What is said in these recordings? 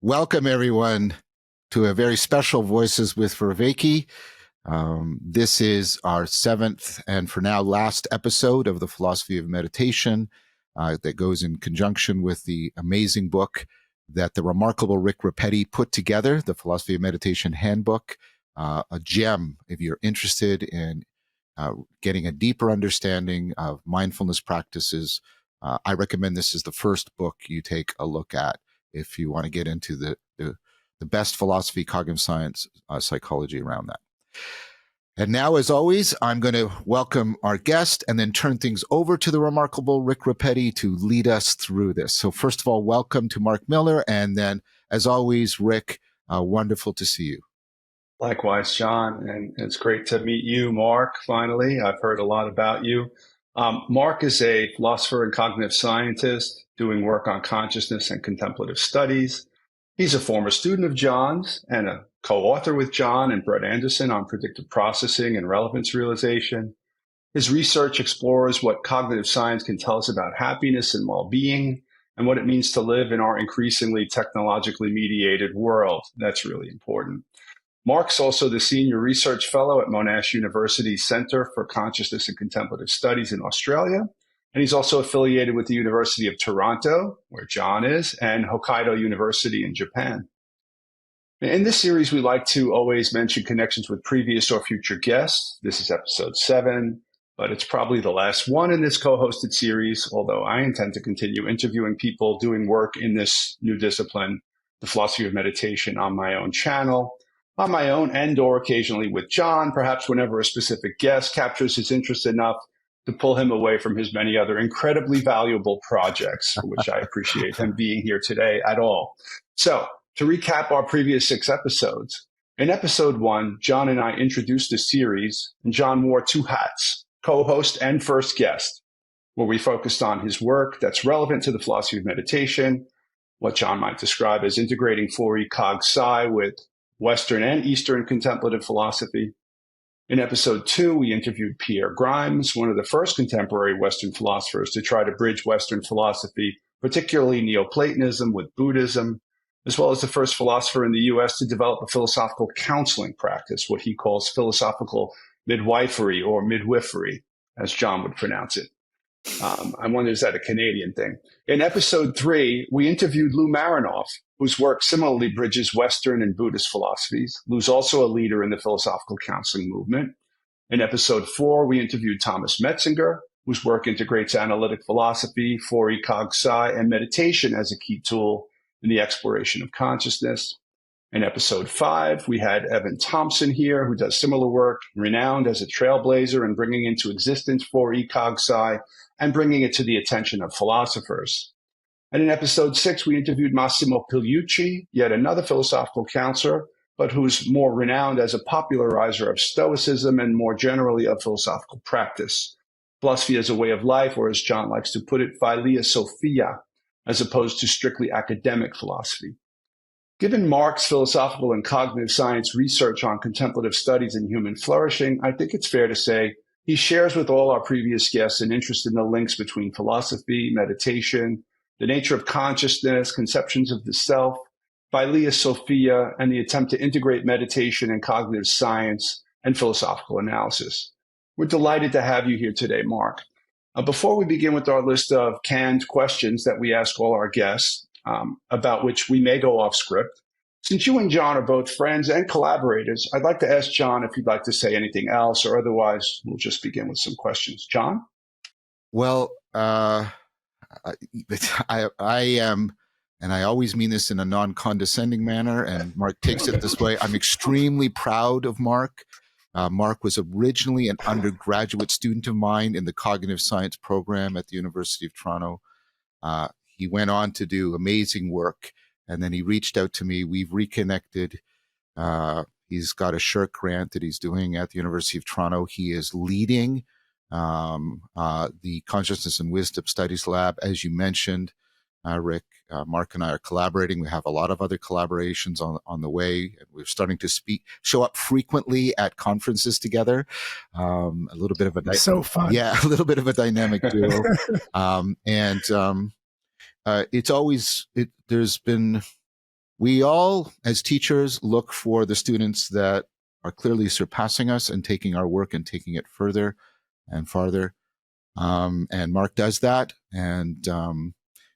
Welcome, everyone, to a very special Voices with Vervaeke. This is our seventh and for now last episode of the Philosophy of Meditation that goes in conjunction with the amazing book that the remarkable Rick Repetti put together, the Philosophy of Meditation Handbook, a gem if you're interested in getting a deeper understanding of mindfulness practices. I recommend this is the first book you take a look at if you want to get into the best philosophy, cognitive science, psychology around that. And now, as always, I'm going to welcome our guest and then turn things over to the remarkable Rick Repetti to lead us through this. So first of all, welcome to Mark Miller. And then, as always, Rick, wonderful to see you. Likewise, John. And it's great to meet you, Mark, finally. I've heard a lot about you. Mark is a philosopher and cognitive scientist doing work on consciousness and contemplative studies. He's a former student of John's and a co-author with John and Brett Anderson on predictive processing and relevance realization. His research explores what cognitive science can tell us about happiness and well-being and what it means to live in our increasingly technologically mediated world. That's really important. Mark's also the Senior Research Fellow at Monash University's Center for Consciousness and Contemplative Studies in Australia. And he's also affiliated with the University of Toronto, where John is, and Hokkaido University in Japan. In this series, we like to always mention connections with previous or future guests. This is episode 7, but it's probably the last one in this co-hosted series, although I intend to continue interviewing people doing work in this new discipline, the philosophy of meditation, on my own channel, on my own and or occasionally with John, perhaps whenever a specific guest captures his interest enough to pull him away from his many other incredibly valuable projects, which I appreciate him being here today at all. So to recap our previous 6 episodes, in episode 1, John and I introduced the series, and John wore 2 hats, co-host and first guest, where we focused on his work that's relevant to the philosophy of meditation, what John might describe as integrating flourishing cog sci with Western and Eastern contemplative philosophy. In episode 2, we interviewed Pierre Grimes, one of the first contemporary Western philosophers to try to bridge Western philosophy, particularly Neoplatonism, with Buddhism, as well as the first philosopher in the U.S. to develop a philosophical counseling practice, what he calls philosophical midwifery or midwifery, as John would pronounce it. I wonder, is that a Canadian thing? In episode 3, we interviewed Lou Marinoff, whose work similarly bridges Western and Buddhist philosophies. Lou's also a leader in the philosophical counseling movement. In episode 4, we interviewed Thomas Metzinger, whose work integrates analytic philosophy, flourishing cog sci, and meditation as a key tool in the exploration of consciousness. In episode 5, we had Evan Thompson here, who does similar work, renowned as a trailblazer in bringing into existence flourishing cog sci and bringing it to the attention of philosophers. And in episode 6, we interviewed Massimo Pigliucci, yet another philosophical counselor, but who's more renowned as a popularizer of Stoicism and more generally of philosophical practice. Philosophy as a way of life, or as John likes to put it, philia sophia, as opposed to strictly academic philosophy. Given Mark's philosophical and cognitive science research on contemplative studies in human flourishing, I think it's fair to say he shares with all our previous guests an interest in the links between philosophy, meditation, the nature of consciousness, conceptions of the self, philia sophia, and the attempt to integrate meditation and cognitive science and philosophical analysis. We're delighted to have you here today, Mark. Before we begin with our list of canned questions that we ask all our guests, about which we may go off script, since you and John are both friends and collaborators, I'd like to ask John if you'd like to say anything else, or otherwise we'll just begin with some questions. John? Well, I am, and I always mean this in a non-condescending manner, and Mark takes it this way, I'm extremely proud of Mark. Mark was originally an undergraduate student of mine in the cognitive science program at the University of Toronto. He went on to do amazing work, and then he reached out to me. We've reconnected. He's got a SSHRC grant that he's doing at the University of Toronto. He is leading the Consciousness and Wisdom Studies Lab, as you mentioned, Rick. Mark and I are collaborating. We have a lot of other collaborations on the way. We're starting to show up frequently at conferences together. A little bit of a so fun. Yeah, a little bit of a dynamic duo. It's always there's been we all, as teachers, look for the students that are clearly surpassing us and taking our work and taking it further and farther. And Mark does that. And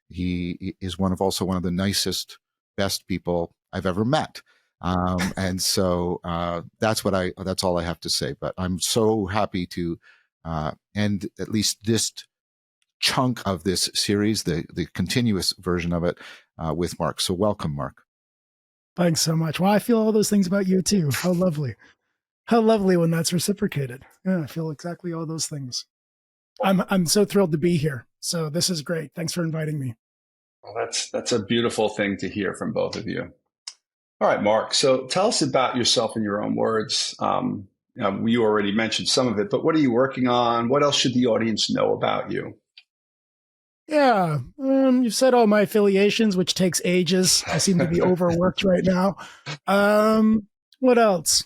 he is also one of the nicest, best people I've ever met. And so that's all I have to say. But I'm so happy to end at least this chunk of this series, the continuous version of it, with Mark. So welcome, Mark. Thanks so much. Well, I feel all those things about you too. How lovely. How lovely when that's reciprocated. Yeah, I feel exactly all those things. I'm so thrilled to be here. So this is great. Thanks for inviting me. Well, that's a beautiful thing to hear from both of you. All right, Mark. So tell us about yourself in your own words. You already mentioned some of it, but what are you working on? What else should the audience know about you? Yeah, you've said all my affiliations, which takes ages. I seem to be overworked right now. What else?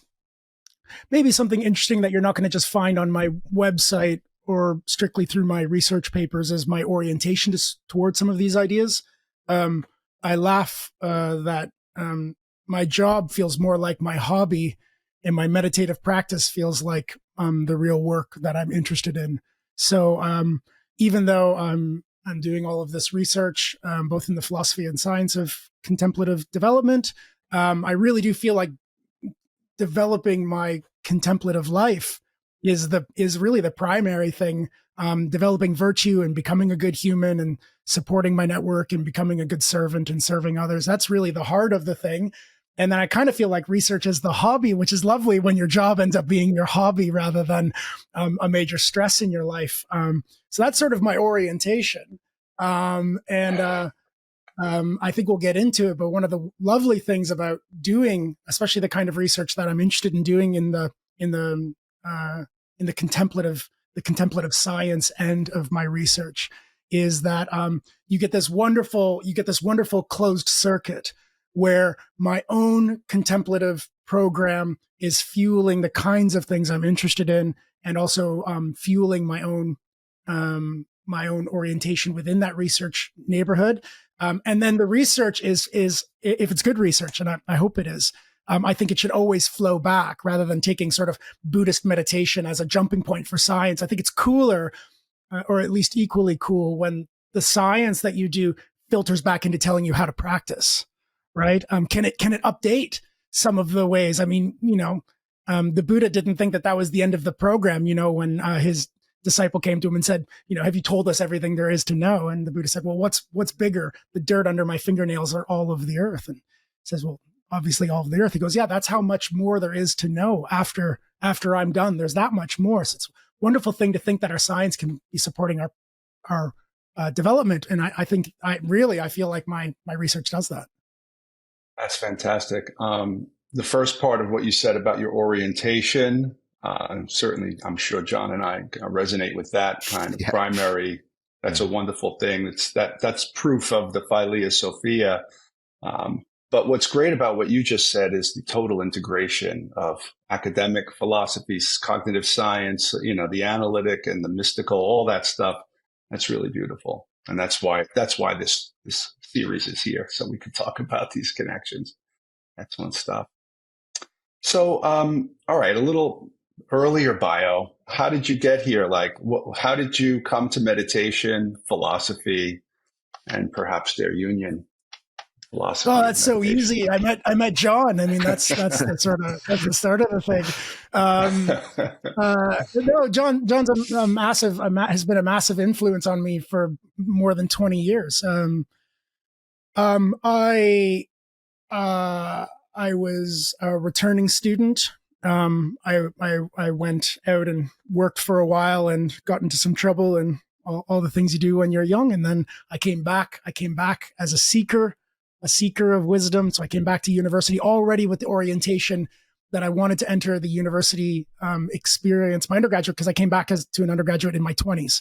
Maybe something interesting that you're not going to just find on my website or strictly through my research papers is my orientation towards some of these ideas. I laugh that my job feels more like my hobby, and my meditative practice feels like the real work that I'm interested in. So even though I'm doing all of this research, both in the philosophy and science of contemplative development, I really do feel like developing my contemplative life is really the primary thing. Developing virtue and becoming a good human and supporting my network and becoming a good servant and serving others. That's really the heart of the thing. And then I kind of feel like research is the hobby, which is lovely when your job ends up being your hobby rather than a major stress in your life. So that's sort of my orientation. I think we'll get into it, but one of the lovely things about doing, especially the kind of research that I'm interested in doing in the contemplative science end of my research, is that you get this wonderful closed circuit where my own contemplative program is fueling the kinds of things I'm interested in, and also fueling my own orientation within that research neighborhood. And then the research is if it's good research, and I hope it is, I think it should always flow back rather than taking sort of Buddhist meditation as a jumping point for science. I think it's cooler, or at least equally cool, when the science that you do filters back into telling you how to practice, right? Can it update some of the ways? I mean, the Buddha didn't think that was the end of the program, when his disciple came to him and said, have you told us everything there is to know? And the Buddha said, well, what's bigger? The dirt under my fingernails or all of the earth? And he says, well, obviously all of the earth. He goes, yeah, that's how much more there is to know after I'm done. There's that much more. So it's a wonderful thing to think that our science can be supporting our development. And I think I feel like my research does that. That's fantastic. The first part of what you said about your orientation, certainly, I'm sure John and I resonate with that kind of primary. That's a wonderful thing. That's proof of the Philia Sophia. But what's great about what you just said is the total integration of academic philosophies, cognitive science, the analytic and the mystical, all that stuff. That's really beautiful. And that's why this series is here. So we can talk about these connections. Excellent stuff. So, all right, a little earlier bio. How did you get here? How did you come to meditation, philosophy, and perhaps their union? Philosophy. Oh, that's so easy. I met John. I mean, that's the start of the thing. No, John's a massive has been a massive influence on me for more than 20 years. I was a returning student. I went out and worked for a while and got into some trouble and all the things you do when you're young. And then I came back as a seeker of wisdom. So I came back to university already with the orientation that I wanted to enter the university experience, my undergraduate, because I came back to an undergraduate in my 20s.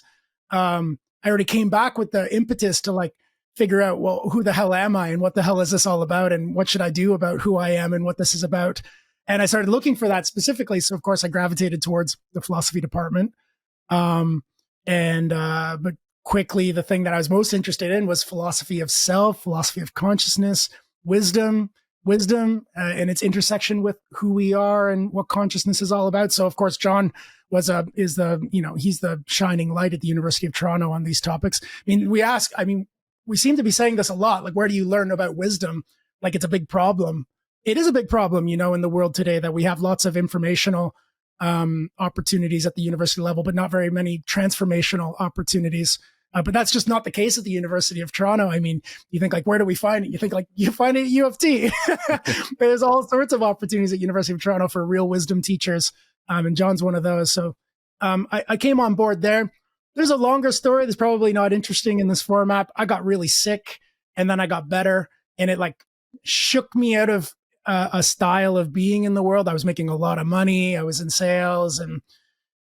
I already came back with the impetus to figure out, well, who the hell am I and what the hell is this all about and what should I do about who I am and what this is about. And I started looking for that specifically. So of course I gravitated towards the philosophy department. But quickly, the thing that I was most interested in was philosophy of self, philosophy of consciousness, wisdom and its intersection with who we are and what consciousness is all about. So of course, John he's the shining light at the University of Toronto on these topics. We seem to be saying this a lot, like, where do you learn about wisdom? Like, it's a big problem. It is a big problem, in the world today, that we have lots of informational opportunities at the university level, but not very many transformational opportunities. But that's just not the case at the University of Toronto. I mean, you think, like, where do we find it? You think, like, you find it at U of T. There's all sorts of opportunities at University of Toronto for real wisdom teachers. And John's one of those. So I came on board there. There's a longer story that's probably not interesting in this format. I got really sick and then I got better, and it like shook me out of a style of being in the world. I was making a lot of money. I was in sales, and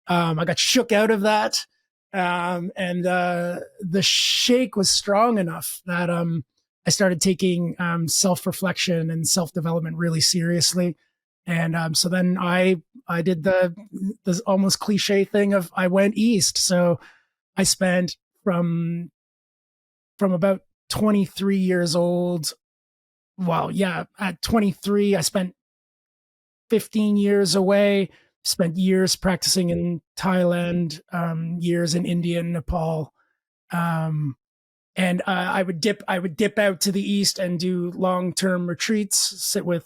I got shook out of that. And the shake was strong enough that I started taking self-reflection and self-development really seriously. And so then I did the almost cliche thing of I went east. So I spent from about 23 years old. Well, yeah, at 23, I spent 15 years away, spent years practicing in Thailand, years in India and Nepal. And I would dip out to the east and do long-term retreats, sit with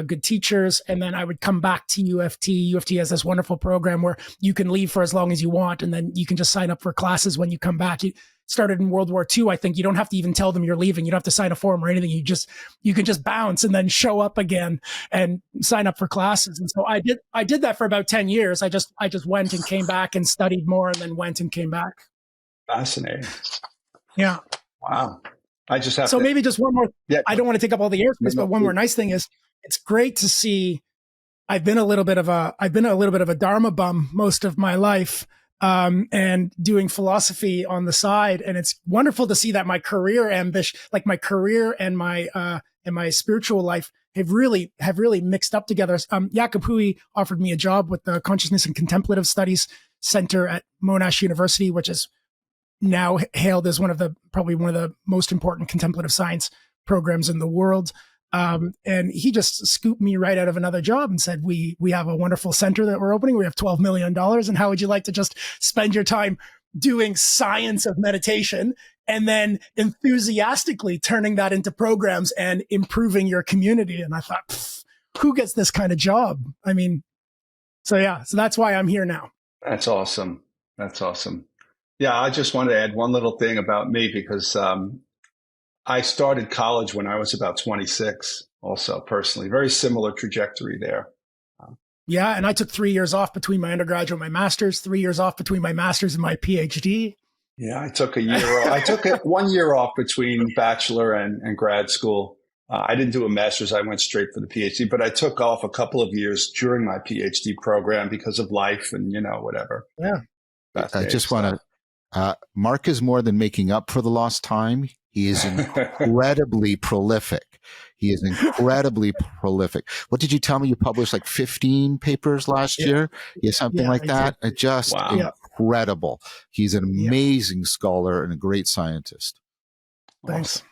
good teachers, and then I would come back to U of T. U of T has this wonderful program where you can leave for as long as you want, and then you can just sign up for classes when you come back. It started in World War II, I think. You don't have to even tell them you're leaving. You don't have to sign a form or anything. You can just bounce and then show up again and sign up for classes. And so I did that for about 10 years. I just went and came back and studied more, and then went and came back. Fascinating. Yeah. Wow. I just have so to, maybe just one more. Yeah. I don't want to take up all the airspace, but one more nice thing is, it's great to see. I've been a little bit of a Dharma bum most of my life, and doing philosophy on the side. And it's wonderful to see that my career ambition, like my career and my spiritual life, have really mixed up together. Jakob Hui offered me a job with the Consciousness and Contemplative Studies Center at Monash University, which is now hailed as probably one of the most important contemplative science programs in the world. And he just scooped me right out of another job and said, we have a wonderful center that we're opening. We have $12 million. And how would you like to just spend your time doing science of meditation and then enthusiastically turning that into programs and improving your community? And I thought, who gets this kind of job? I mean, so that's why I'm here now. That's awesome. Yeah, I just wanted to add one little thing about me, because I started college when I was about 26, also personally. Very similar trajectory there. Yeah, and I took 3 years off between my undergraduate and my master's, 3 years off between my master's and my PhD. Yeah, I took a year off. I took 1 year off between bachelor and grad school. I didn't do a master's. I went straight for the PhD, but I took off a couple of years during my PhD program because of life and, whatever. Yeah. I just want to, Mark is more than making up for the lost time. He is incredibly prolific. What did you tell me? You published like 15 papers last year? Yeah, something like that. Just incredible. He's an amazing scholar and a great scientist. Thanks. Awesome.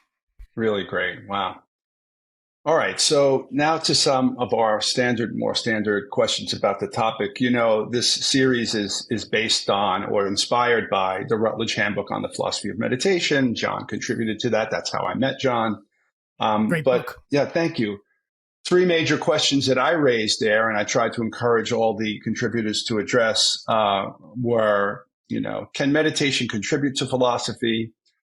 Really great. Wow. All right. So now to some of our more standard questions about the topic. This series is based on or inspired by the Routledge Handbook on the Philosophy of Meditation. John contributed to that. That's how I met John. Great book. Yeah, thank you. 3 major questions that I raised there, and I tried to encourage all the contributors to address, were, can meditation contribute to philosophy?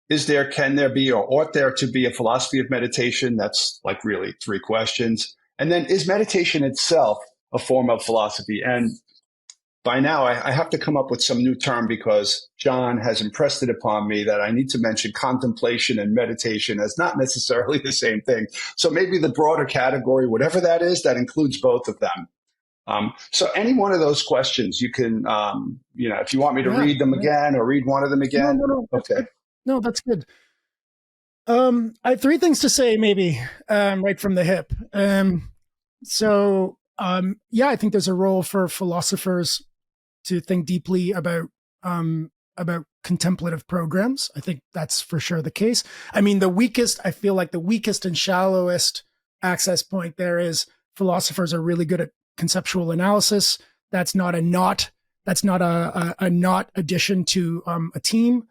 Can there be, or ought there to be, a philosophy of meditation? That's like really 3 questions. And then, is meditation itself a form of philosophy? And by now, I have to come up with some new term, because John has impressed it upon me that I need to mention contemplation and meditation as not necessarily the same thing. So maybe the broader category, whatever that is, that includes both of them. So any one of those questions, you can, if you want me to read them again or read one of them again. No, okay. No, that's good. I have 3 things to say, maybe, right from the hip. I think there's a role for philosophers to think deeply about contemplative programs. I think that's for sure the case. I mean, I feel like the weakest and shallowest access point there is philosophers are really good at conceptual analysis. That's not a not addition to a team.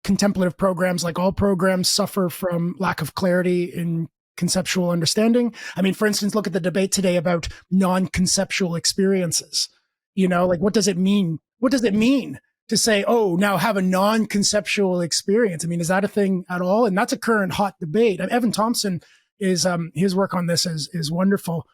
Contemplative programs, like all programs, suffer from lack of clarity in conceptual understanding. I mean, for instance, look at the debate today about non-conceptual experiences. Like, what does it mean? What does it mean to say, oh, now have a non-conceptual experience? I mean, is that a thing at all? And that's a current hot debate. Evan Thompson is his work on this is wonderful.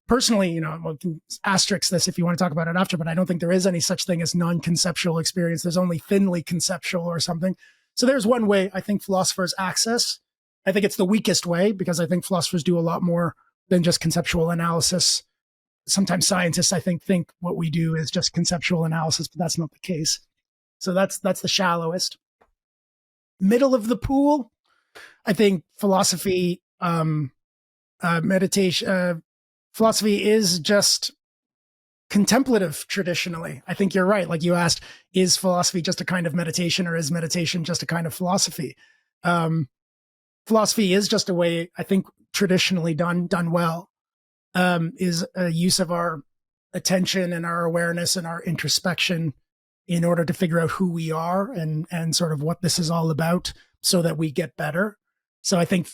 Personally, we can asterisk this if you want to talk about it after, but I don't think there is any such thing as non-conceptual experience. There's only thinly conceptual or something. So there's one way I think philosophers access. I think it's the weakest way because I think philosophers do a lot more than just conceptual analysis. Sometimes scientists, I think what we do is just conceptual analysis, but that's not the case. So that's the shallowest. Middle of the pool, I think philosophy, meditation, philosophy is just contemplative traditionally. I think you're right. Like you asked, is philosophy just a kind of meditation or is meditation just a kind of philosophy? Philosophy is just a way, I think, traditionally done well, is a use of our attention and our awareness and our introspection in order to figure out who we are and sort of what this is all about so that we get better. So I think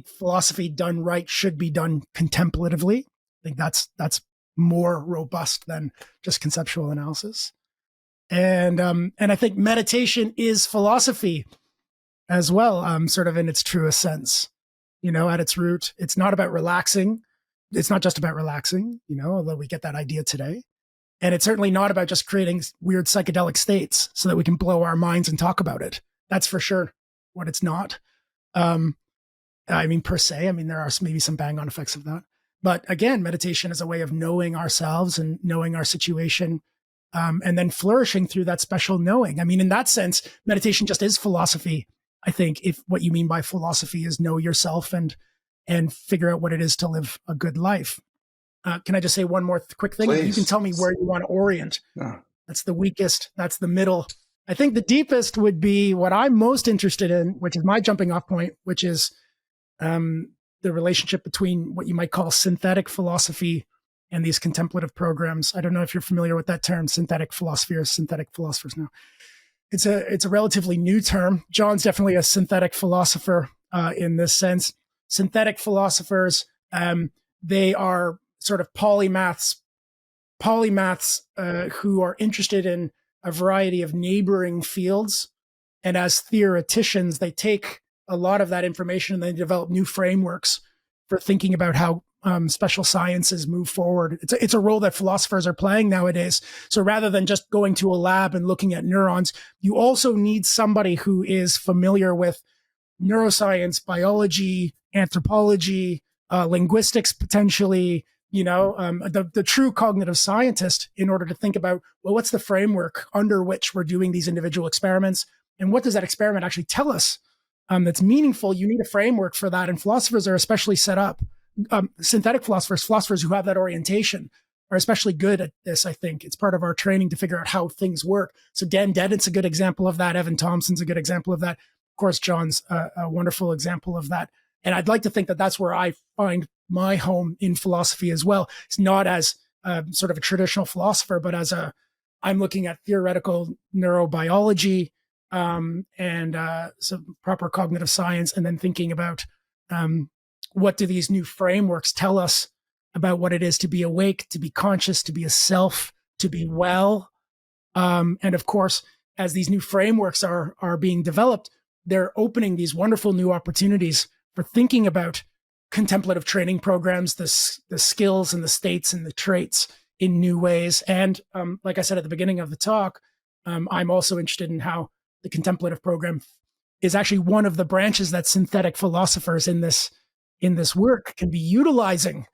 philosophy done right should be done contemplatively. I think that's more robust than just conceptual analysis. And I think meditation is philosophy as well, sort of in its truest sense. At its root, it's not about relaxing. It's not just about relaxing, although we get that idea today. And it's certainly not about just creating weird psychedelic states so that we can blow our minds and talk about it. That's for sure what it's not. Per se, there are maybe some bang-on effects of that. But again, meditation is a way of knowing ourselves and knowing our situation, and then flourishing through that special knowing. In that sense, meditation just is philosophy. I think if what you mean by philosophy is know yourself and figure out what it is to live a good life. Can I just say one more quick thing? Please. You can tell me where you want to orient. Yeah. That's the weakest. That's the middle. I think the deepest would be what I'm most interested in, which is my jumping off point, which is the relationship between what you might call synthetic philosophy and these contemplative programs. I don't know if you're familiar with that term, synthetic philosophy or synthetic philosophers now. It's a relatively new term. John's definitely a synthetic philosopher in this sense. Synthetic philosophers, they are sort of polymaths who are interested in a variety of neighboring fields. And as theoreticians, they take a lot of that information and they develop new frameworks for thinking about how special sciences move forward. It's a role that philosophers are playing nowadays. So rather than just going to a lab and looking at neurons, you also need somebody who is familiar with neuroscience, biology, anthropology, linguistics, potentially, the true cognitive scientist in order to think about, well, what's the framework under which we're doing these individual experiments? And what does that experiment actually tell us that's meaningful? You need a framework for that. And philosophers are especially set up. Synthetic philosophers who have that orientation are especially good at this, I think. It's part of our training to figure out how things work. So Dan Dedden's a good example of that. Evan Thompson's a good example of that. Of course, John's a wonderful example of that. And I'd like to think that that's where I find my home in philosophy as well. It's not as sort of a traditional philosopher, but as I'm looking at theoretical neurobiology and some proper cognitive science, and then thinking about what do these new frameworks tell us about what it is to be awake, to be conscious, to be a self, to be well. And of course, as these new frameworks are being developed, they're opening these wonderful new opportunities for thinking about contemplative training programs, the skills and the states and the traits in new ways. And like I said at the beginning of the talk, I'm also interested in how the contemplative program is actually one of the branches that synthetic philosophers in this work can be utilizing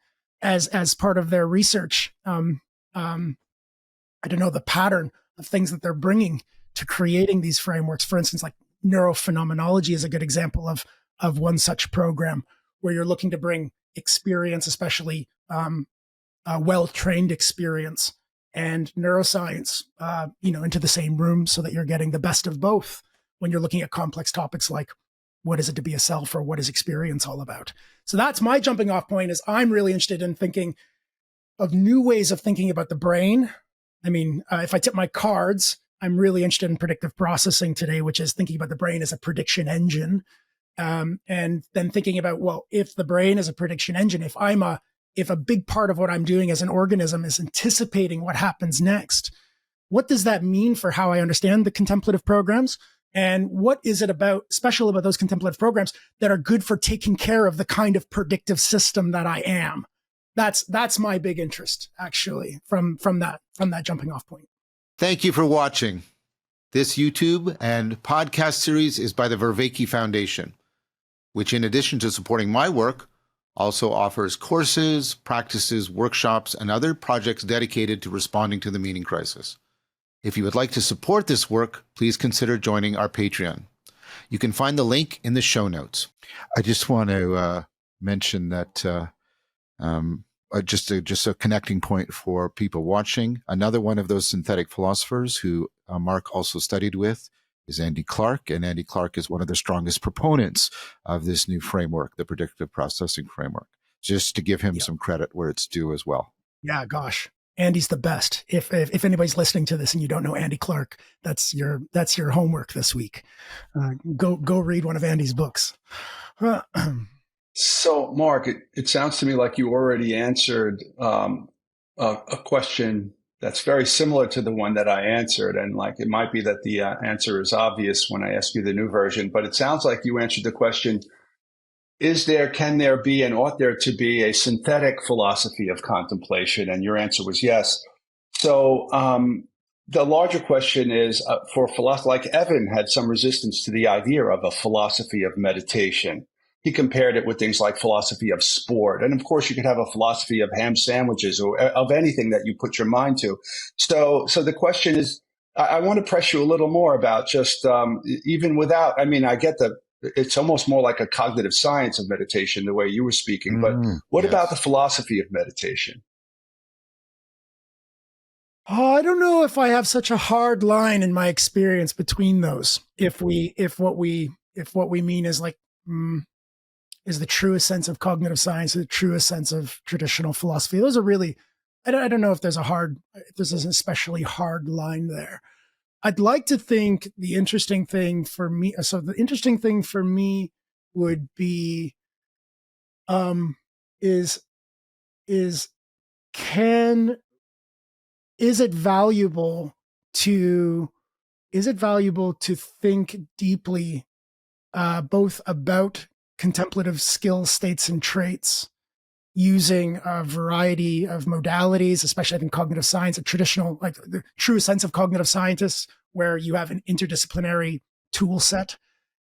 as part of their research. I don't know, the pattern of things that they're bringing to creating these frameworks. For instance, like neurophenomenology is a good example of one such program where you're looking to bring experience, especially well-trained experience, and neuroscience, into the same room so that you're getting the best of both when you're looking at complex topics like what is it to be a self or what is experience all about. So that's my jumping off point. Is I'm really interested in thinking of new ways of thinking about the brain. I mean, if I tip my cards, I'm really interested in predictive processing today, which is thinking about the brain as a prediction engine. And then thinking about, well, if the brain is a prediction engine, if a big part of what I'm doing as an organism is anticipating what happens next, what does that mean for how I understand the contemplative programs? And what is it special about those contemplative programs that are good for taking care of the kind of predictive system that I am? That's my big interest, actually, from that jumping off point. Thank you for watching. This YouTube and podcast series is by the Vervaeke Foundation, which, in addition to supporting my work, also offers courses, practices, workshops, and other projects dedicated to responding to the meaning crisis. If you would like to support this work, please consider joining our Patreon. You can find the link in the show notes. I just want to mention that just a connecting point for people watching. Another one of those synthetic philosophers who Mark also studied with is Andy Clark, and Andy Clark is one of the strongest proponents of this new framework, the predictive processing framework, just to give him some credit where it's due as well. Yeah, gosh. Andy's the best. If anybody's listening to this and you don't know Andy Clark, that's your homework this week. Go read one of Andy's books. So, Mark, it sounds to me like you already answered a question that's very similar to the one that I answered. And like, it might be that the answer is obvious when I ask you the new version, but it sounds like you answered the question, can there be, and ought there to be a synthetic philosophy of contemplation? And your answer was yes. So the larger question is, for philosophy, like Evan had some resistance to the idea of a philosophy of meditation. He compared it with things like philosophy of sport. And of course, you could have a philosophy of ham sandwiches or of anything that you put your mind to. So the question is, I want to press you a little more about just even without, I mean, I get it's almost more like a cognitive science of meditation, the way you were speaking. But what about the philosophy of meditation? Oh, I don't know if I have such a hard line in my experience between those. If what we mean is like, is the truest sense of cognitive science, the truest sense of traditional philosophy. Those are really, I don't know if there's an especially hard line there. I'd like to think the interesting thing for me would be, is it valuable to think deeply, both about contemplative skills, states, and traits using a variety of modalities, especially in cognitive science, a traditional, like the true sense of cognitive scientists, where you have an interdisciplinary tool set.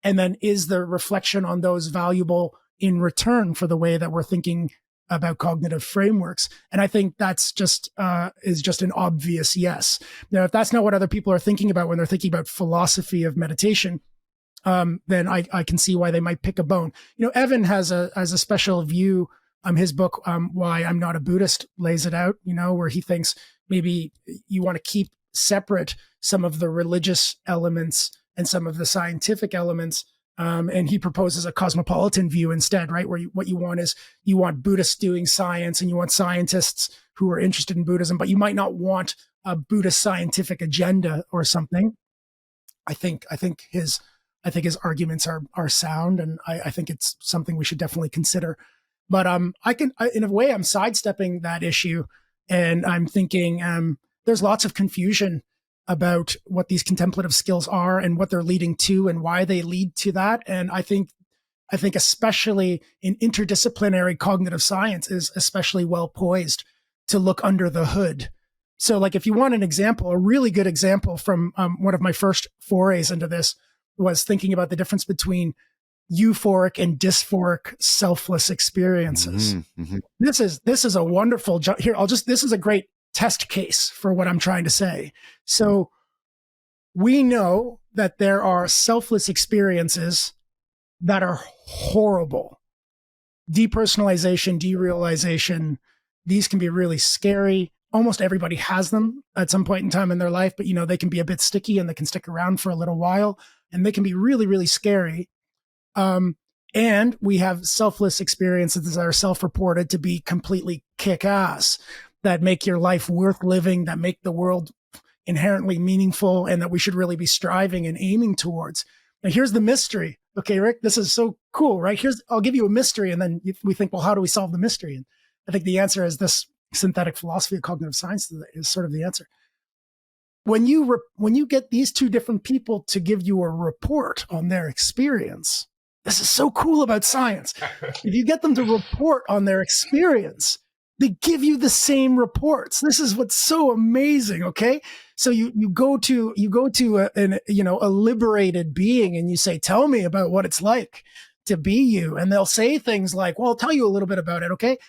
And then is the reflection on those valuable in return for the way that we're thinking about cognitive frameworks? And I think that's is just an obvious yes. Now, if that's not what other people are thinking about when they're thinking about philosophy of meditation, then I can see why they might pick a bone. Evan has a special view. His book, Why I'm Not a Buddhist, lays it out, where he thinks maybe you want to keep separate some of the religious elements and some of the scientific elements. And he proposes a cosmopolitan view instead, right? Where what you want Buddhists doing science and you want scientists who are interested in Buddhism, but you might not want a Buddhist scientific agenda or something. I think his arguments are sound, and I think it's something we should definitely consider. But in a way, I'm sidestepping that issue, and I'm thinking there's lots of confusion about what these contemplative skills are and what they're leading to and why they lead to that. And I think especially in interdisciplinary cognitive science is especially well poised to look under the hood. So like, if you want an example, a really good example from one of my first forays into this was thinking about the difference between euphoric and dysphoric selfless experiences. Mm-hmm. This is a wonderful this is a great test case for what I'm trying to say. So we know that there are selfless experiences that are horrible. Depersonalization, derealization, these can be really scary almost everybody has them at some point in time in their life, but they can be a bit sticky and they can stick around for a little while and they can be really, really scary. And we have selfless experiences that are self-reported to be completely kick-ass, that make your life worth living, that make the world inherently meaningful, and that we should really be striving and aiming towards. Now, here's the mystery. Okay, Rick, this is so cool, right? I'll give you a mystery, and then we think, well, how do we solve the mystery? And I think the answer is this synthetic philosophy of cognitive science is sort of the answer. When you get these two different people to give you a report on their experience, this is so cool about science. If you get them to report on their experience, they give you the same reports. This is what's so amazing. Okay. So you go to a liberated being and you say, tell me about what it's like to be you. And they'll say things like, well, I'll tell you a little bit about it. Okay.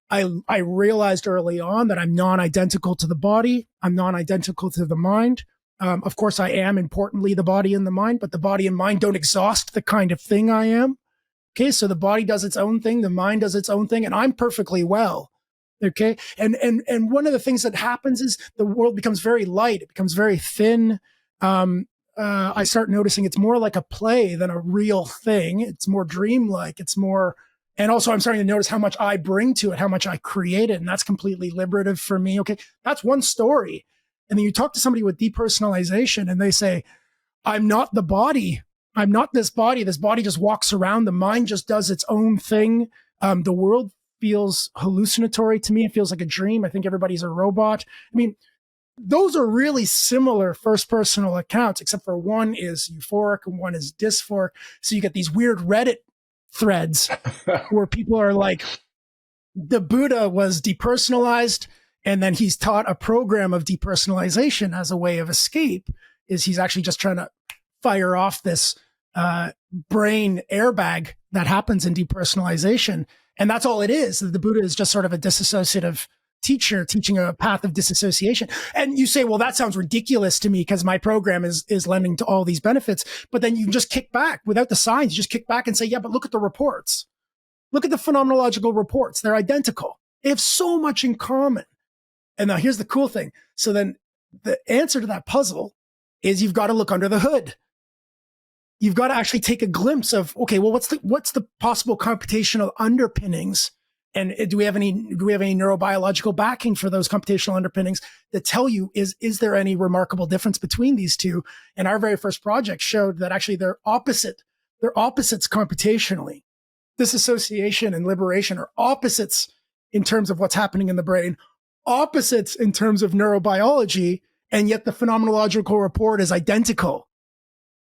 I realized early on that I'm non-identical to the body. I'm non-identical to the mind. Of course, I am importantly the body and the mind, but the body and mind don't exhaust the kind of thing I am. Okay, so the body does its own thing, the mind does its own thing, and I'm perfectly well. Okay, and one of the things that happens is the world becomes very light. It becomes very thin. I start noticing it's more like a play than a real thing. It's more dreamlike. It's more, and also I'm starting to notice how much I bring to it, how much I create it, and that's completely liberative for me. Okay, that's one story. And then you talk to somebody with depersonalization and they say, I'm not the body. I'm not this body. This body just walks around. The mind just does its own thing. The world feels hallucinatory to me. It feels like a dream. I think everybody's a robot. I mean, those are really similar first personal accounts, except for one is euphoric and one is dysphoric. So you get these weird Reddit threads where people are like, the Buddha was depersonalized, and then he's taught a program of depersonalization as a way of escape. Is he's actually just trying to fire off this brain airbag that happens in depersonalization. And that's all it is. The Buddha is just sort of a disassociative teacher teaching a path of disassociation. And you say, well, that sounds ridiculous to me because my program is lending to all these benefits. But then you can just kick back without the science. You just kick back and say, yeah, but look at the reports. Look at the phenomenological reports. They're identical. They have so much in common. And now here's the cool thing. So then the answer to that puzzle is you've got to look under the hood. You've got to actually take a glimpse of, okay, well, what's the possible computational underpinnings? And do we have any neurobiological backing for those computational underpinnings that tell you, is there any remarkable difference between these two? And our very first project showed that actually they're opposites computationally. Disassociation and liberation are opposites in terms of what's happening in the brain, opposites in terms of neurobiology, and yet the phenomenological report is identical.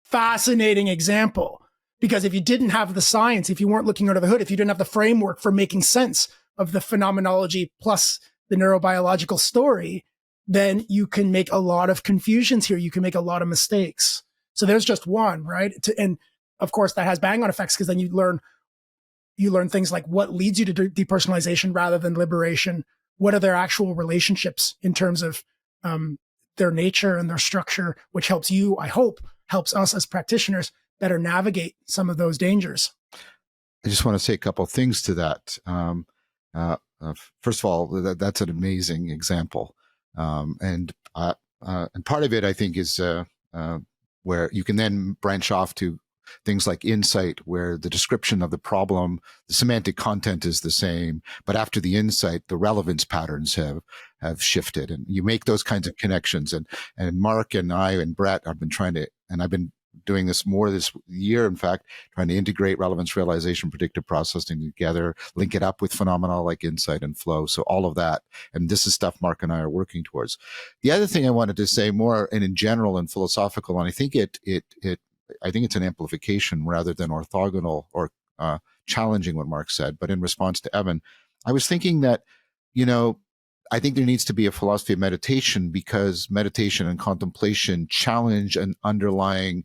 Fascinating example. Because if you didn't have the science, if you weren't looking under the hood, if you didn't have the framework for making sense of the phenomenology plus the neurobiological story, then you can make a lot of confusions here. You can make a lot of mistakes. So there's just one, right? And of course, that has bang-on effects because then you learn things like what leads you to depersonalization rather than liberation. What are their actual relationships in terms of their nature and their structure, which helps you, I hope, helps us as practitioners better navigate some of those dangers. I just want to say a couple of things to that. First of all, that's an amazing example. And part of it, I think, is where you can then branch off to things like insight, where the description of the problem, the semantic content is the same, but after the insight, the relevance patterns have shifted, and you make those kinds of connections. And Mark and I and Brett have been trying to, and I've been doing this more this year, in fact, trying to integrate relevance, realization, predictive processing together, link it up with phenomena like insight and flow. So all of that, and this is stuff Mark and I are working towards. The other thing I wanted to say more, and in general and philosophical, and I think I think it's an amplification rather than orthogonal or challenging what Mark said. But in response to Evan, I was thinking that, I think there needs to be a philosophy of meditation, because meditation and contemplation challenge an underlying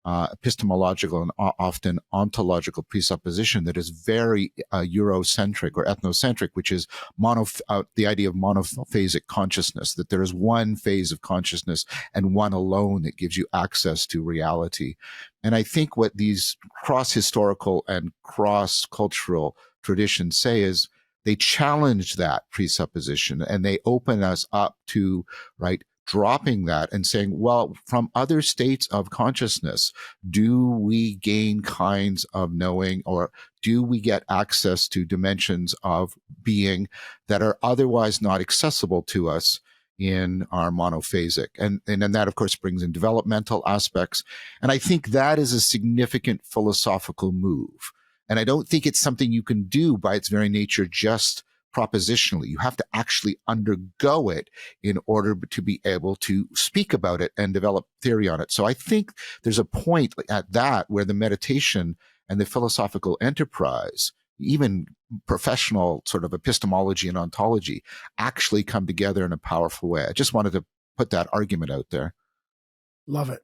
epistemological and often ontological presupposition that is very Eurocentric or ethnocentric, which is the idea of monophasic consciousness, that there is one phase of consciousness and one alone that gives you access to reality. And I think what these cross-historical and cross-cultural traditions say is they challenge that presupposition and they open us up to, right, dropping that and saying, well, from other states of consciousness, do we gain kinds of knowing, or do we get access to dimensions of being that are otherwise not accessible to us in our monophasic? And then that, of course, brings in developmental aspects. And I think that is a significant philosophical move. And I don't think it's something you can do by its very nature just propositionally. You have to actually undergo it in order to be able to speak about it and develop theory on it. So I think there's a point at that where the meditation and the philosophical enterprise, even professional sort of epistemology and ontology, actually come together in a powerful way. I just wanted to put that argument out there. Love it.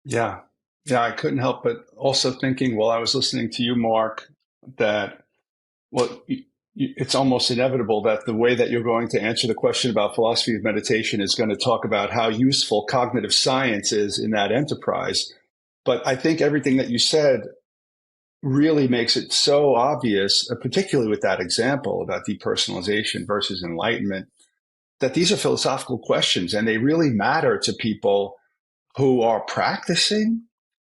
Yeah. Yeah, I couldn't help but also thinking while I was listening to you, Mark, that, well, it's almost inevitable that the way that you're going to answer the question about philosophy of meditation is going to talk about how useful cognitive science is in that enterprise. But I think everything that you said really makes it so obvious, particularly with that example about depersonalization versus enlightenment, that these are philosophical questions and they really matter to people who are practicing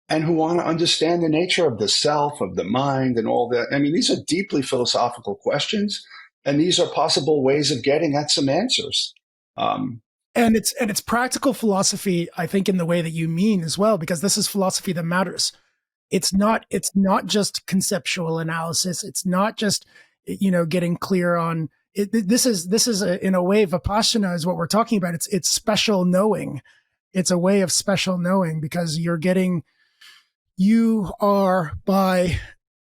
and who want to understand the nature of the self, of the mind, and all that. I mean, these are deeply philosophical questions, and these are possible ways of getting at some answers. And it's practical philosophy, I think, in the way that you mean as well, because this is philosophy that matters. It's not just conceptual analysis. It's not just, getting clear on it. This is in a way, Vipassana is what we're talking about. It's special knowing. It's a way of special knowing, because you are, by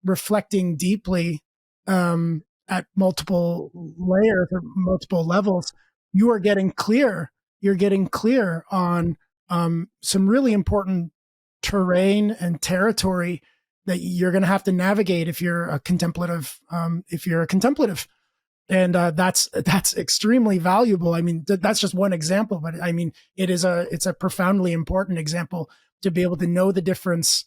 reflecting deeply at multiple layers or multiple levels, you are getting clear. You're getting clear on some really important terrain and territory that you're going to have to navigate if you're a contemplative. And that's extremely valuable. I mean, that's just one example, but I mean, it's a profoundly important example to be able to know the difference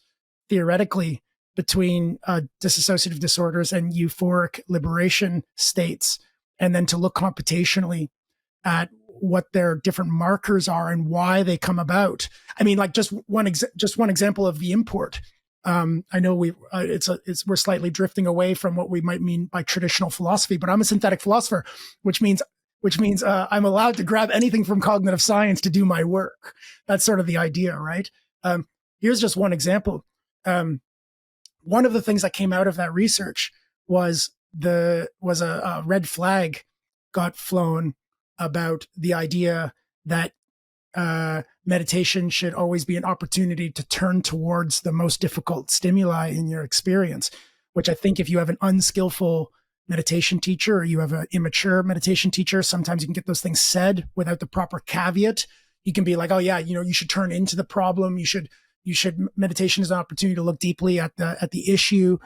theoretically between dissociative disorders and euphoric liberation states, and then to look computationally at what their different markers are and why they come about. I mean, like just one example of the import. I know we're slightly drifting away from what we might mean by traditional philosophy, but I'm a synthetic philosopher, which means I'm allowed to grab anything from cognitive science to do my work. That's sort of the idea, right? Here's just one example. One of the things that came out of that research was a red flag got flown about the idea that meditation should always be an opportunity to turn towards the most difficult stimuli in your experience, which I think if you have an unskillful meditation teacher or you have an immature meditation teacher, sometimes you can get those things said without the proper caveat. You can be like, oh yeah, you should turn into the problem. You should meditation is an opportunity to look deeply at the issue.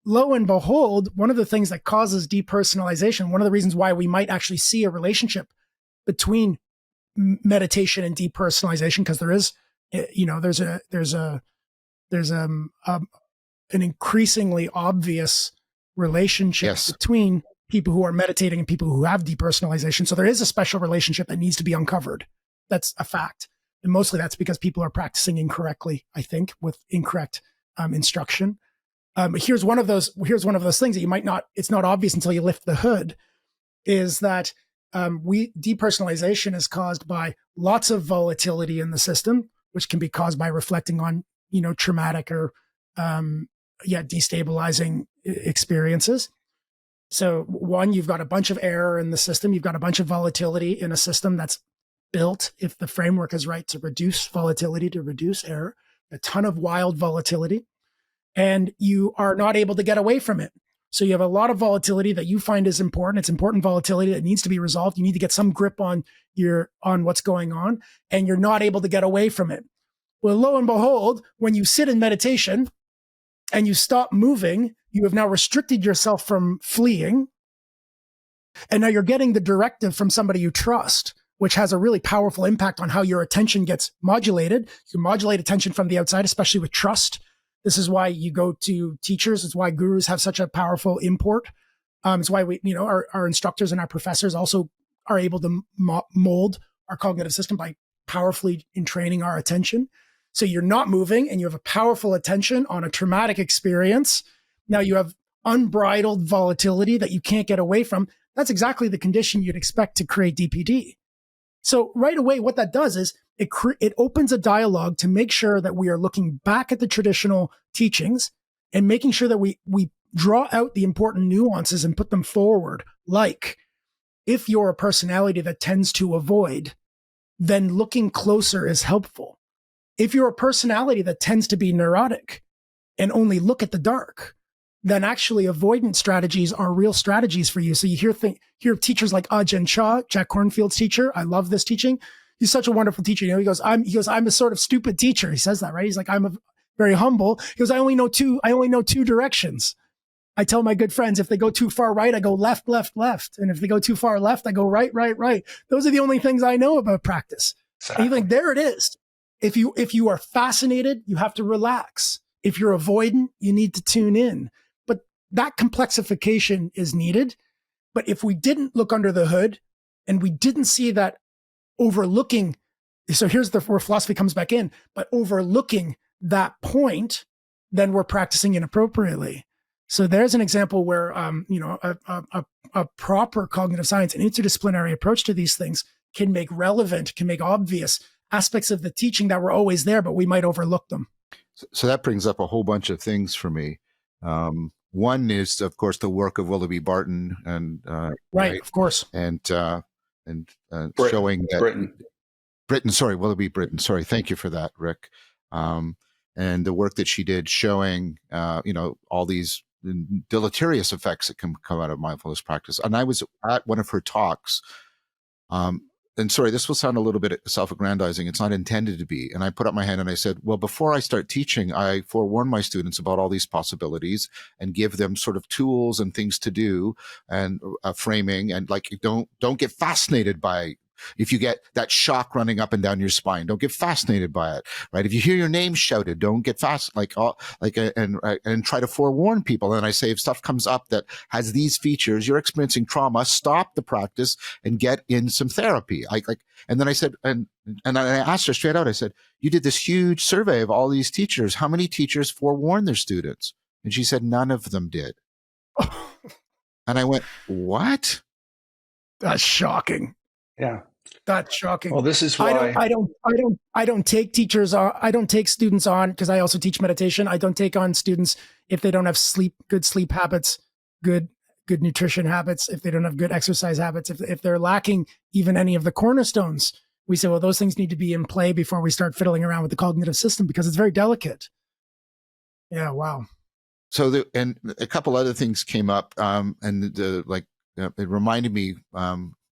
Lo and behold, one of the things that causes depersonalization, one of the reasons why we might actually see a relationship between meditation and depersonalization, because there's an increasingly obvious relationship between people who are meditating and people who have depersonalization. So there is a special relationship that needs to be uncovered. That's a fact. And mostly that's because people are practicing incorrectly, I think, with incorrect instruction. Here's one of those things that it's not obvious until you lift the hood, is that depersonalization is caused by lots of volatility in the system, which can be caused by reflecting on, traumatic or destabilizing experiences. So one, you've got a bunch of error in the system. You've got a bunch of volatility in a system that's built, if the framework is right, to reduce volatility, to reduce error, a ton of wild volatility, and you are not able to get away from it. So you have a lot of volatility that you find is important. It's important volatility that needs to be resolved. You need to get some grip on what's going on, and you're not able to get away from it. Well, lo and behold, when you sit in meditation and you stop moving, you have now restricted yourself from fleeing. And now you're getting the directive from somebody you trust, which has a really powerful impact on how your attention gets modulated. You can modulate attention from the outside, especially with trust. This is why you go to teachers. It's why gurus have such a powerful import It's why our instructors and our professors also are able to mold our cognitive system by powerfully entraining our attention. So you're not moving and you have a powerful attention on a traumatic experience. Now you have unbridled volatility that you can't get away from. That's exactly the condition you'd expect to create DPD. So right away, what that does is it opens a dialogue to make sure that we are looking back at the traditional teachings and making sure that we draw out the important nuances and put them forward. Like, if you're a personality that tends to avoid, then looking closer is helpful. If you're a personality that tends to be neurotic and only look at the dark, then actually avoidance strategies are real strategies for you. So you hear teachers like Ajahn Chah, Jack Kornfield's teacher. I love this teaching. He's such a wonderful teacher. He goes, I'm a sort of stupid teacher. He says that, right? He's like, I'm very humble. He goes, I only know two directions. I tell my good friends, if they go too far right, I go left, left, left. And if they go too far left, I go right, right, right. Those are the only things I know about practice. Exactly. And you think, there it is. If you are fascinated, you have to relax. If you're avoidant, you need to tune in. But that complexification is needed. But if we didn't look under the hood and we didn't see that overlooking, so here's where philosophy comes back in, but overlooking that point, then we're practicing inappropriately. So there's an example where, a proper cognitive science, an interdisciplinary approach to these things can make relevant, can make obvious aspects of the teaching that were always there, but we might overlook them. So that brings up a whole bunch of things for me. One is, of course, the work of Willoughby Barton, and right, of course, and showing that Willoughby Britton. Sorry, thank you for that, Rick. And the work that she did showing, all these deleterious effects that can come out of mindfulness practice. And I was at one of her talks. And sorry, this will sound a little bit self-aggrandizing. It's not intended to be. And I put up my hand and I said, well, before I start teaching, I forewarn my students about all these possibilities and give them sort of tools and things to do and framing, and like, don't get fascinated by, if you get that shock running up and down your spine, don't get fascinated by it, right? If you hear your name shouted, don't get and try to forewarn people. And I say, if stuff comes up that has these features, you're experiencing trauma, stop the practice and get in some therapy. And then I said, and I asked her straight out, I said, you did this huge survey of all these teachers. How many teachers forewarn their students? And she said, none of them did. And I went, what? That's shocking. Yeah. That's shocking. Well, this is why I don't take teachers on. I don't take students on, because I also teach meditation. I don't take on students if they don't have good sleep habits, good nutrition habits, if they don't have good exercise habits, if they're lacking even any of the cornerstones. We say, well, those things need to be in play before we start fiddling around with the cognitive system, because it's very delicate. Yeah. Wow. So and a couple other things came up, it reminded me,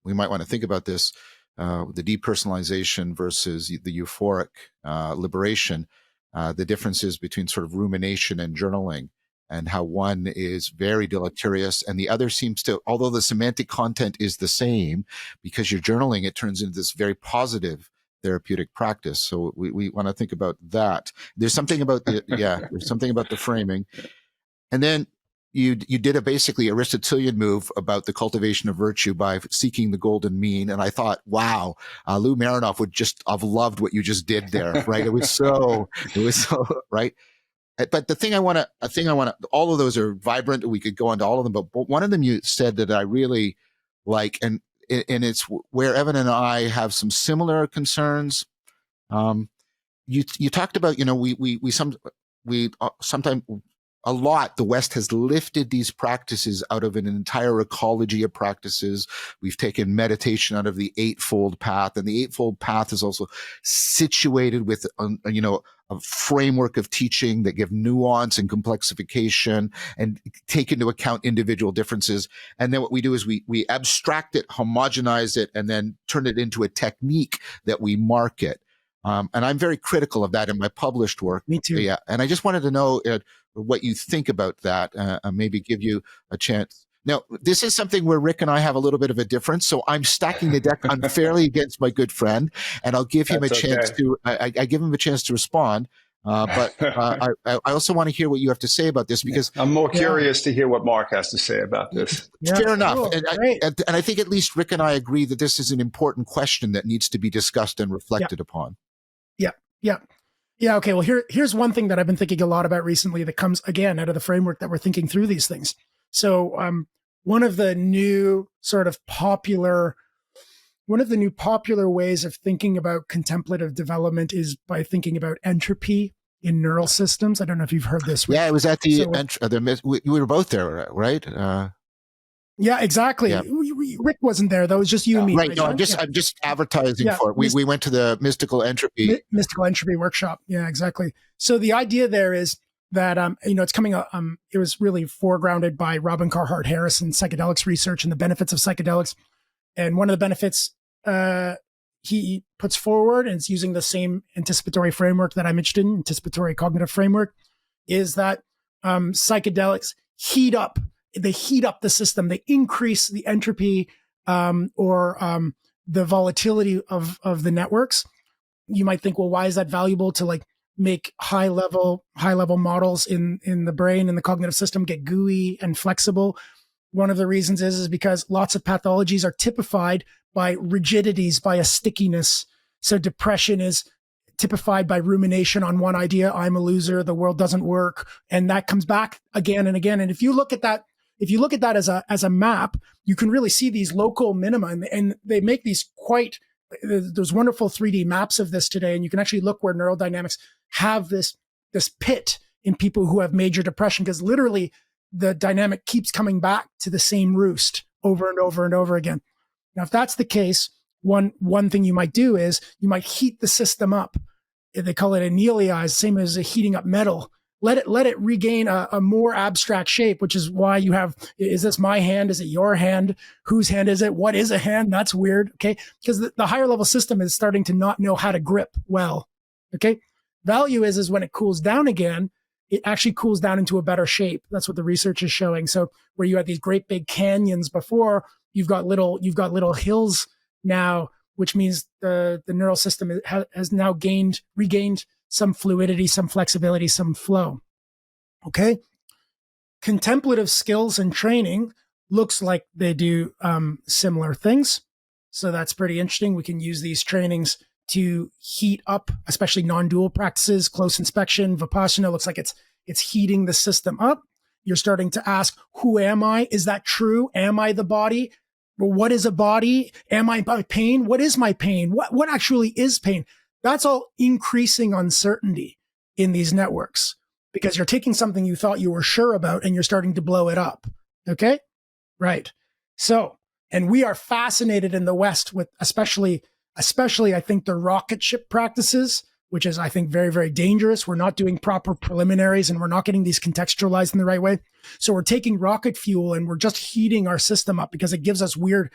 we might want to think about this, the depersonalization versus the euphoric liberation, the differences between sort of rumination and journaling, and how one is very deleterious and the other seems to, although the semantic content is the same, because you're journaling, it turns into this very positive therapeutic practice. So we want to think about that. There's something about there's something about the framing. And then you did a basically Aristotelian move about the cultivation of virtue by seeking the golden mean. And I thought, wow, Lou Marinoff would just have loved what you just did there, right? It was so right. But the thing I want to, all of those are vibrant. We could go on to all of them, but one of them you said that I really like, and it's where Evan and I have some similar concerns. You talked about, sometimes a lot, the West has lifted these practices out of an entire ecology of practices. We've taken meditation out of the Eightfold Path, and the Eightfold Path is also situated with, a framework of teaching that give nuance and complexification and take into account individual differences. And then what we do is we abstract it, homogenize it, and then turn it into a technique that we market. And I'm very critical of that in my published work. Me too. Yeah. And I just wanted to know what you think about that, maybe give you a chance. Now, this is something where Rick and I have a little bit of a difference. So I'm stacking the deck unfairly against my good friend, and I'll give him a chance to, I give him a chance to respond. But I also want to hear what you have to say about this, because I'm more curious to hear what Mark has to say about this. Fair enough. Cool. And I think at least Rick and I agree that this is an important question that needs to be discussed and reflected upon. Yeah. Okay. Well, here's one thing that I've been thinking a lot about recently that comes again out of the framework that we're thinking through these things. So, one of the new popular ways of thinking about contemplative development is by thinking about entropy in neural systems. I don't know if you've heard this. Rick. Yeah, it was at the we were both there, right? Yeah, exactly. Yeah. Rick wasn't there though. It was just you and me. Right. No, I'm just advertising for it. We went to the mystical entropy workshop. Yeah, exactly. So the idea there is that it's coming up. It was really foregrounded by Robin Carhart Harris and psychedelics research and the benefits of psychedelics. And one of the benefits he puts forward, and it's using the same anticipatory framework that I mentioned, anticipatory cognitive framework, is that psychedelics heat up the system. They increase the entropy or the volatility of the networks. You might think, well, why is that valuable to make high level models in the brain and the cognitive system get gooey and flexible? One of the reasons is because lots of pathologies are typified by rigidities, by a stickiness. So depression is typified by rumination on one idea: I'm a loser, the world doesn't work, and that comes back again and again. And if you look at that as a map, you can really see these local minima, and they make these there's wonderful 3D maps of this today, and you can actually look where neurodynamics have this pit in people who have major depression, because literally the dynamic keeps coming back to the same roost over and over and over again. Now, if that's the case, one thing you might do is you might heat the system up. They call it annealize, same as heating up metal. Let it regain a more abstract shape, which is why you have, is this my hand? Is it your hand? Whose hand is it? What is a hand? That's weird. Okay. Because the higher level system is starting to not know how to grip well. Okay. Value is when it cools down again, it actually cools down into a better shape. That's what the research is showing. So where you had these great big canyons before, you've got little hills now, which means the neural system has now regained some fluidity, some flexibility, some flow. Okay. Contemplative skills and training looks like they do similar things. So that's pretty interesting. We can use these trainings to heat up, especially non-dual practices, close inspection, Vipassana. Looks like it's heating the system up. You're starting to ask, who am I? Is that true? Am I the body? Well, what is a body? Am I my pain? What is my pain? What actually is pain? That's all increasing uncertainty in these networks, because you're taking something you thought you were sure about and you're starting to blow it up. Okay? Right. So, and we are fascinated in the West with especially I think the rocket ship practices, which is, I think, very, very dangerous. We're not doing proper preliminaries and we're not getting these contextualized in the right way. So we're taking rocket fuel and we're just heating our system up because it gives us weird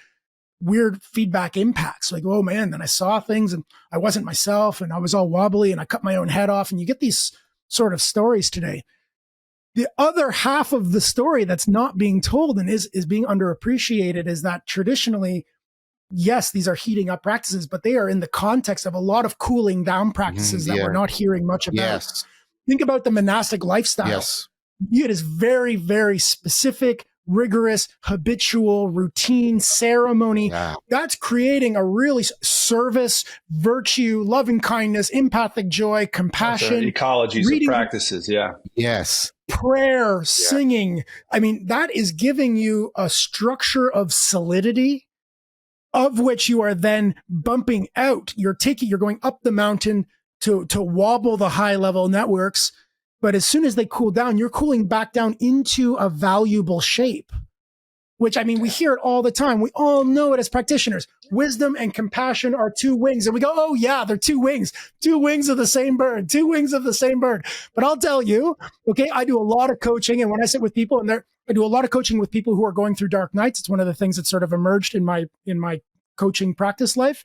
feedback impacts. Like, oh man, then I saw things and I wasn't myself and I was all wobbly and I cut my own head off. And you get these sort of stories today. The other half of the story that's not being told and is being underappreciated is that traditionally, yes, these are heating up practices, but they are in the context of a lot of cooling down practices that we're not hearing much about. Yes. Think about the monastic lifestyle. Yes. It is very, very specific, rigorous, habitual, routine, ceremony. Yeah. That's creating a really service, virtue, loving kindness, empathic joy, compassion. Ecologies of practices. Yeah. Yes. Prayer, singing. I mean, that is giving you a structure of solidity of which you are then bumping out. You're going up the mountain to wobble the high level networks. But as soon as they cool down, you're cooling back down into a valuable shape, which, I mean, we hear it all the time. We all know it as practitioners. Wisdom and compassion are two wings. And we go, oh yeah, they're two wings of the same bird, two wings of the same bird. But I'll tell you, okay, I do a lot of coaching. And when I sit with people I do a lot of coaching with people who are going through dark nights. It's one of the things that sort of emerged in my coaching practice life.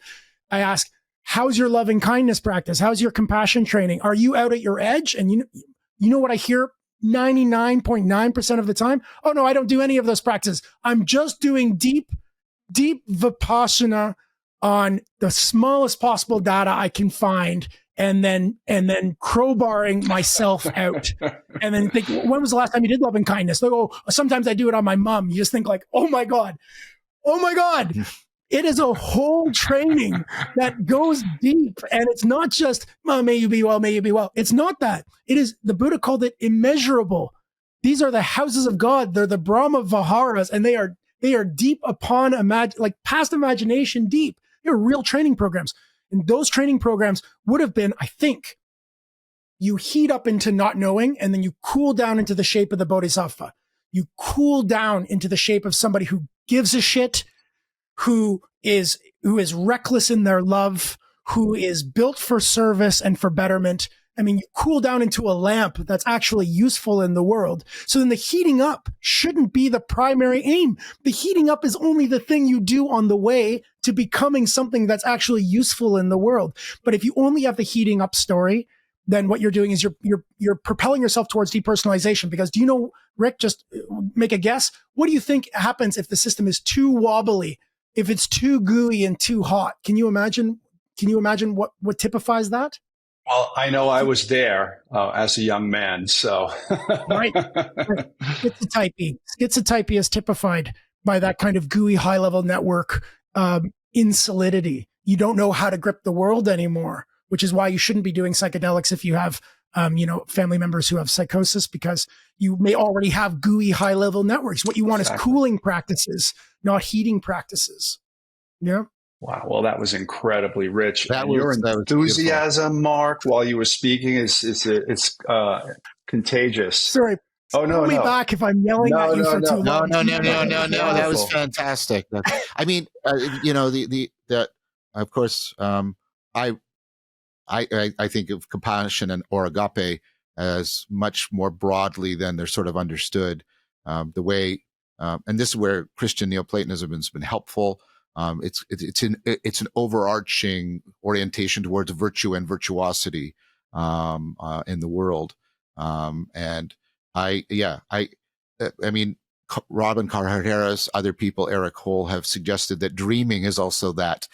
I ask, how's your loving kindness practice? How's your compassion training? Are you out at your edge? And you know what I hear 99.9% of the time? Oh no, I don't do any of those practices. I'm just doing deep Vipassana on the smallest possible data I can find. and then crowbarring myself out. And then think, when was the last time you did loving kindness? They go, sometimes I do it on my mom. You just think like, oh my God. It is a whole training that goes deep. And it's not just, oh, may you be well, may you be well. It's not that. It is, the Buddha called it immeasurable. These are the houses of God. They're the Brahma Viharas, and they are deep upon like past imagination deep. They're real training programs. And those training programs would have been, I think, you heat up into not knowing, and then you cool down into the shape of the Bodhisattva. You cool down into the shape of somebody who gives a shit, who is reckless in their love, who is built for service and for betterment. I mean, you cool down into a lamp that's actually useful in the world. So then the heating up shouldn't be the primary aim. The heating up is only the thing you do on the way to becoming something that's actually useful in the world. But if you only have the heating up story, then what you're doing is you're propelling yourself towards depersonalization. Because do you know, Rick, just make a guess. What do you think happens if the system is too wobbly? If it's too gooey and too hot? Can you imagine what typifies that? Well, I know I was there as a young man, so. Right. Schizotypy is typified by that kind of gooey high-level network insolidity. You don't know how to grip the world anymore, which is why you shouldn't be doing psychedelics if you have family members who have psychosis, because you may already have gooey high-level networks. What you want is cooling practices, not heating practices. Yeah. Wow. Well, that was incredibly rich. Your enthusiasm, Mark, while you were speaking, it's contagious. Sorry. Oh, no, Pull me back if I'm yelling at you for too long. No. That was fantastic. I mean, of course, I think of compassion and or agape as much more broadly than they're sort of understood. The way, and this is where Christian Neoplatonism has been helpful. It's an overarching orientation towards virtue and virtuosity in the world. And I mean, Robin Carreras, other people, Eric Hole, have suggested that dreaming is also that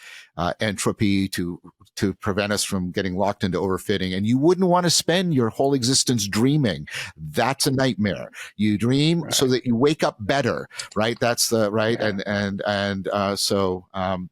entropy to prevent us from getting locked into overfitting. And you wouldn't want to spend your whole existence dreaming. That's a nightmare. You dream so that you wake up better, right? That's the right.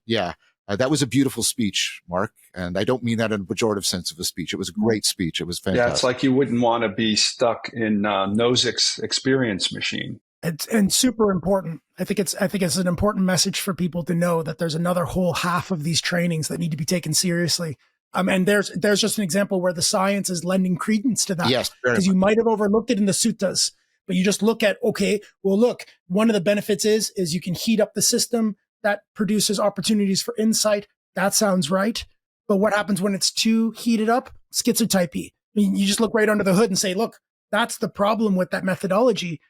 Yeah. That was a beautiful speech, Mark. And I don't mean that in a pejorative sense of a speech. It was a great speech. It was fantastic. Yeah, it's like you wouldn't want to be stuck in Nozick's experience machine. And super important. I think it's an important message for people to know that there's another whole half of these trainings that need to be taken seriously. And there's just an example where the science is lending credence to that. Yes, because you might have overlooked it in the suttas, but you just look at, okay, well, look, one of the benefits is you can heat up the system that produces opportunities for insight. That sounds right. But what happens when it's too heated up? Schizotypy. I mean, you just look right under the hood and say, look, that's the problem with that methodology.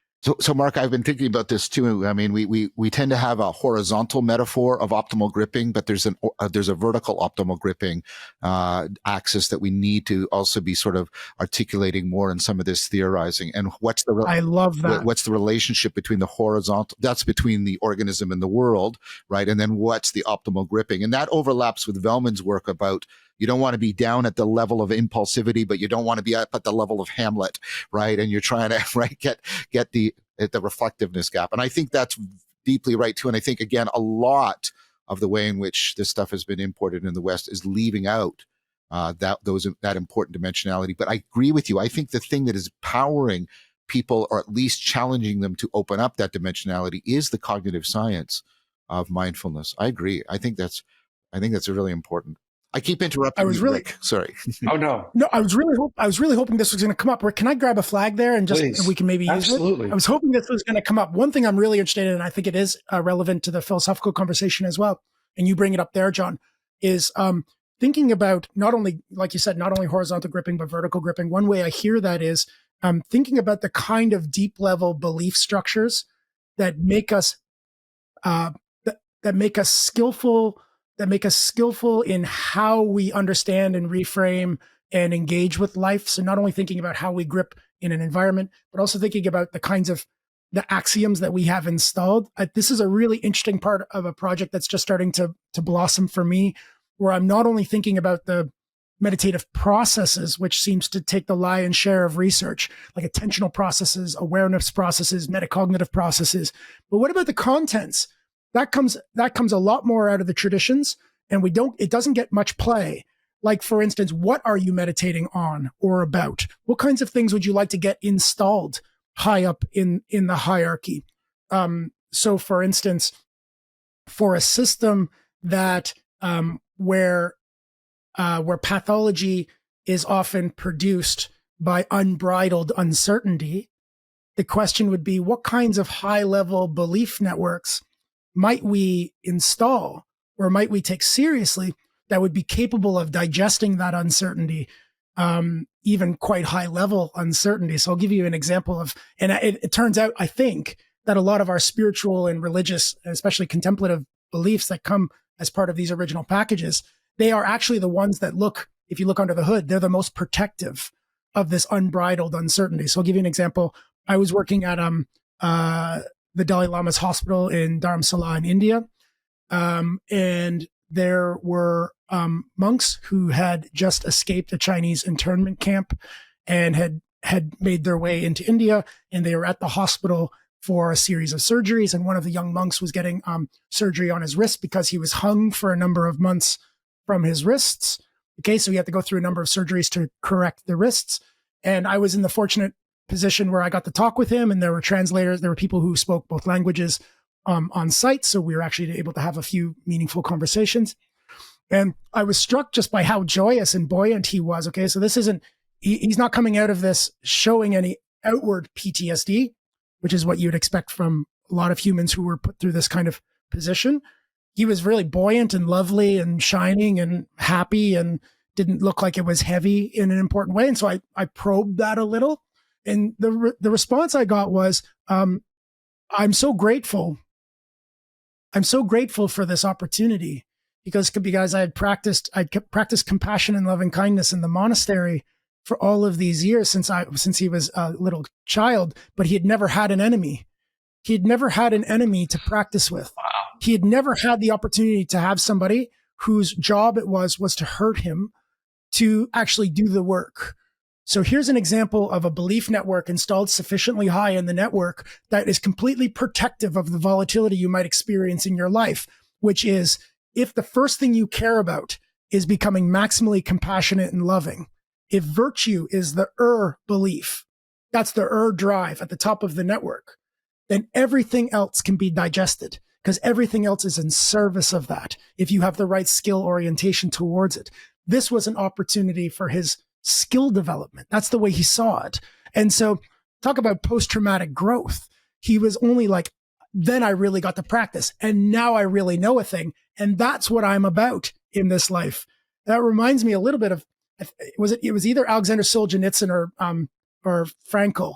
So Mark, I've been thinking about this too. I mean, we tend to have a horizontal metaphor of optimal gripping, but there's a vertical optimal gripping axis that we need to also be sort of articulating more in some of this theorizing. And I love that. What's the relationship between the horizontal? That's between the organism and the world, right? And then what's the optimal gripping? And that overlaps with Vellman's work about you don't want to be down at the level of impulsivity, but you don't want to be up at the level of Hamlet, right? And you're trying to get the reflectiveness gap. And I think that's deeply right too. And I think again, a lot of the way in which this stuff has been imported in the West is leaving out that important dimensionality. But I agree with you. I think the thing that is powering people, or at least challenging them to open up that dimensionality, is the cognitive science of mindfulness. I agree. I think that's really important. I keep interrupting you, Rick. Sorry. Oh, no. No, I was really hoping this was going to come up. Rick, can I grab a flag there and just we can maybe use it? Absolutely. I was hoping this was going to come up. One thing I'm really interested in, and I think it is relevant to the philosophical conversation as well, and you bring it up there, John, is thinking about not only, like you said, not only horizontal gripping, but vertical gripping. One way I hear that is thinking about the kind of deep level belief structures that make us skillful in how we understand and reframe and engage with life. So not only thinking about how we grip in an environment, but also thinking about the kinds of the axioms that we have installed. This is a really interesting part of a project that's just starting to blossom for me, where I'm not only thinking about the meditative processes, which seems to take the lion's share of research, like attentional processes, awareness processes, metacognitive processes. But what about the contents? That comes a lot more out of the traditions, and it doesn't get much play. Like, for instance, what are you meditating on or about? What kinds of things would you like to get installed high up in the hierarchy? So, for instance, for a system that where pathology is often produced by unbridled uncertainty, the question would be, what kinds of high-level belief networks might we install or might we take seriously that would be capable of digesting that uncertainty, even quite high-level uncertainty? So I'll give you an example of, and it turns out, I think, that a lot of our spiritual and religious, especially contemplative beliefs that come as part of these original packages, they are actually the ones that if you look under the hood, they're the most protective of this unbridled uncertainty. So I'll give you an example. I was working at the Dalai Lama's hospital in Dharamsala in India, and there were monks who had just escaped a Chinese internment camp and had made their way into India, and they were at the hospital for a series of surgeries. And one of the young monks was getting surgery on his wrist because he was hung for a number of months from his wrists. Okay, so he had to go through a number of surgeries to correct the wrists. And I was in the fortunate position where I got to talk with him, and there were translators, there were people who spoke both languages on site. So we were actually able to have a few meaningful conversations. And I was struck just by how joyous and buoyant he was. Okay, so he's not coming out of this showing any outward PTSD, which is what you'd expect from a lot of humans who were put through this kind of position. He was really buoyant and lovely and shining and happy and didn't look like it was heavy in an important way. And so I probed that a little. And the response I got was, I'm so grateful. I'm so grateful for this opportunity because I'd practiced compassion and loving kindness in the monastery for all of these years since he was a little child, but he had never had an enemy. He had never had an enemy to practice with. Wow. He had never had the opportunity to have somebody whose job it was to hurt him, to actually do the work. So here's an example of a belief network installed sufficiently high in the network that is completely protective of the volatility you might experience in your life, which is if the first thing you care about is becoming maximally compassionate and loving, if virtue is the belief, that's the drive at the top of the network, then everything else can be digested because everything else is in service of that if you have the right skill orientation towards it. This was an opportunity for his skill development. That's the way he saw it. And so talk about post-traumatic growth. He was only like, then I really got to practice. And now I really know a thing. And that's what I'm about in this life. That reminds me a little bit of, it was either Alexander Solzhenitsyn or Frankl,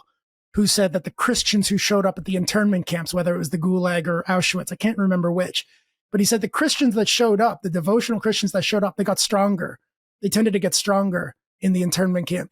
who said that the Christians who showed up at the internment camps, whether it was the Gulag or Auschwitz, I can't remember which, but he said the Christians that showed up, the devotional Christians that showed up, they got stronger. They tended to get stronger in the internment camp.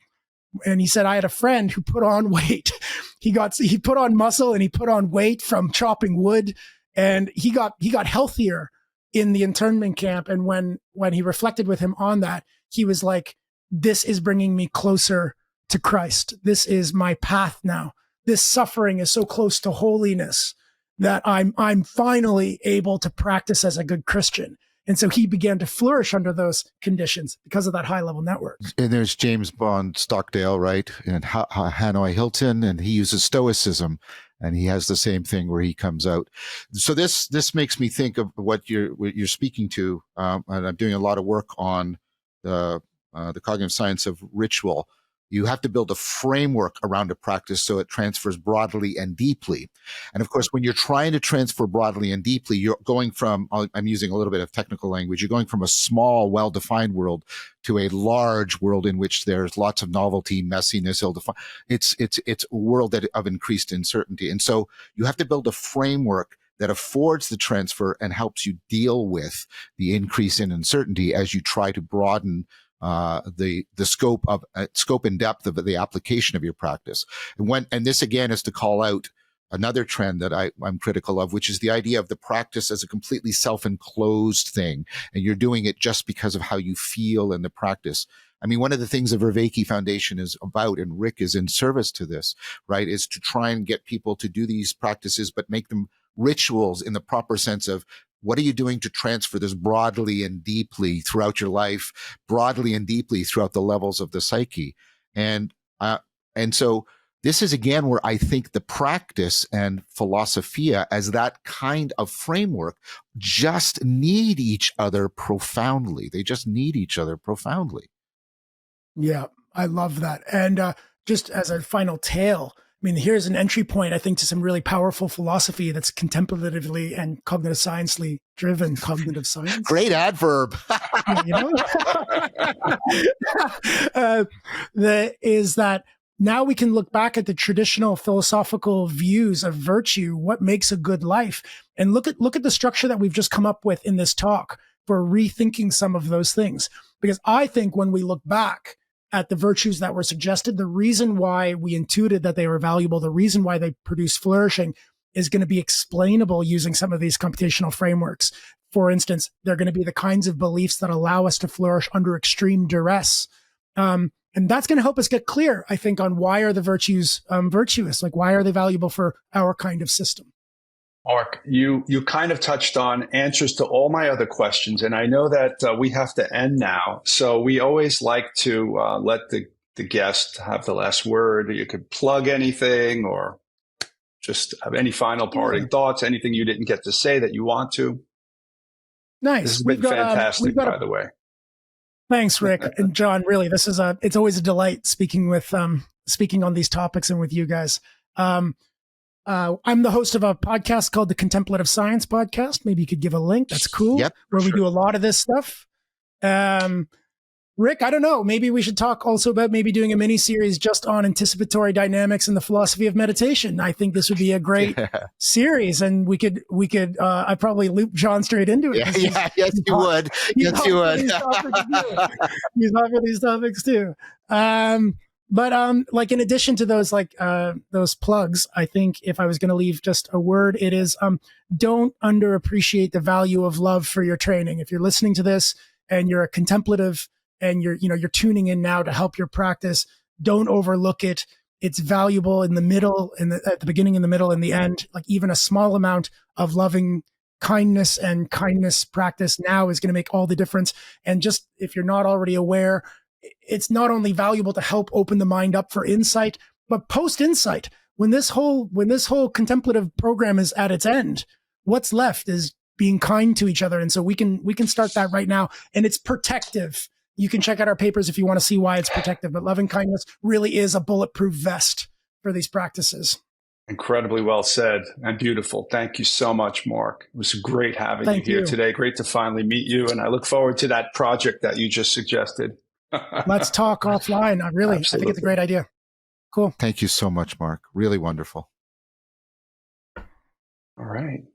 And he said, I had a friend who put on weight. He put on muscle and he put on weight from chopping wood, and he got healthier in the internment camp. And when he reflected with him on that, he was like, this is bringing me closer to Christ. This is my path now. This suffering is so close to holiness that I'm finally able to practice as a good Christian. And so he began to flourish under those conditions because of that high level network. And there's James Bond Stockdale, right? And Hanoi Hilton, and he uses Stoicism, and he has the same thing where he comes out. So this makes me think of what you're speaking to. And I'm doing a lot of work on the cognitive science of ritual. You have to build a framework around a practice so it transfers broadly and deeply. And of course, when you're trying to transfer broadly and deeply, you're going from, I'm using a little bit of technical language, you're going from a small, well-defined world to a large world in which there's lots of novelty, messiness, ill-defined. It's a world of increased uncertainty. And so you have to build a framework that affords the transfer and helps you deal with the increase in uncertainty as you try to broaden the scope and depth of the application of your practice. And this again is to call out another trend that I'm critical of, which is the idea of the practice as a completely self-enclosed thing. And you're doing it just because of how you feel in the practice. I mean, one of the things the Vervaeke Foundation is about, and Rick is in service to this, right, is to try and get people to do these practices, but make them rituals in the proper sense of what are you doing to transfer this broadly and deeply throughout your life, broadly and deeply throughout the levels of the psyche. And so this is, again, where I think the practice and philosophia as that kind of framework just need each other profoundly. They just need each other profoundly. Yeah, I love that. And just as a final tale, I mean, here's an entry point, I think, to some really powerful philosophy that's contemplatively and cognitive sciencely driven. Cognitive science. Great adverb. You know? Is that now we can look back at the traditional philosophical views of virtue, what makes a good life, and look at the structure that we've just come up with in this talk for rethinking some of those things. Because I think when we look back at the virtues that were suggested, the reason why we intuited that they were valuable, the reason why they produce flourishing is going to be explainable using some of these computational frameworks. For instance, they're going to be the kinds of beliefs that allow us to flourish under extreme duress. And that's going to help us get clear, I think, on why are the virtues virtuous? Like, why are they valuable for our kind of system? Mark, you kind of touched on answers to all my other questions, and I know that we have to end now. So we always like to let the guest have the last word. You could plug anything or just have any final parting thoughts, anything you didn't get to say that you want to. Nice. This has been fantastic, by the way. Thanks, Rick and John. Really, it's always a delight speaking on these topics and with you guys. I'm the host of a podcast called the Contemplative Science Podcast. Maybe you could give a link. That's cool. Yep, where we do a lot of this stuff. Rick, I don't know. Maybe we should talk also about maybe doing a mini series just on anticipatory dynamics and the philosophy of meditation. I think this would be a great series, and we could. I probably loop John straight into it. Yes, you would. Yes, you would. He's up for these topics too. But like in addition to those plugs, I think if I was going to leave just a word, it is don't underappreciate the value of love for your training. If you're listening to this and you're a contemplative and you're tuning in now to help your practice, don't overlook it. It's valuable in the middle, at the beginning, in the middle, and the end. Like even a small amount of loving kindness and kindness practice now is going to make all the difference. And just if you're not already aware, it's not only valuable to help open the mind up for insight, but post insight. When this whole contemplative program is at its end, what's left is being kind to each other. And so we can start that right now. And it's protective. You can check out our papers if you want to see why it's protective, but loving kindness really is a bulletproof vest for these practices. Incredibly well said and beautiful. Thank you so much, Mark. It was great having you here today. Great to finally meet you. And I look forward to that project that you just suggested. Let's talk offline. I think it's a great idea. Cool. Thank you so much, Mark. Really wonderful. All right.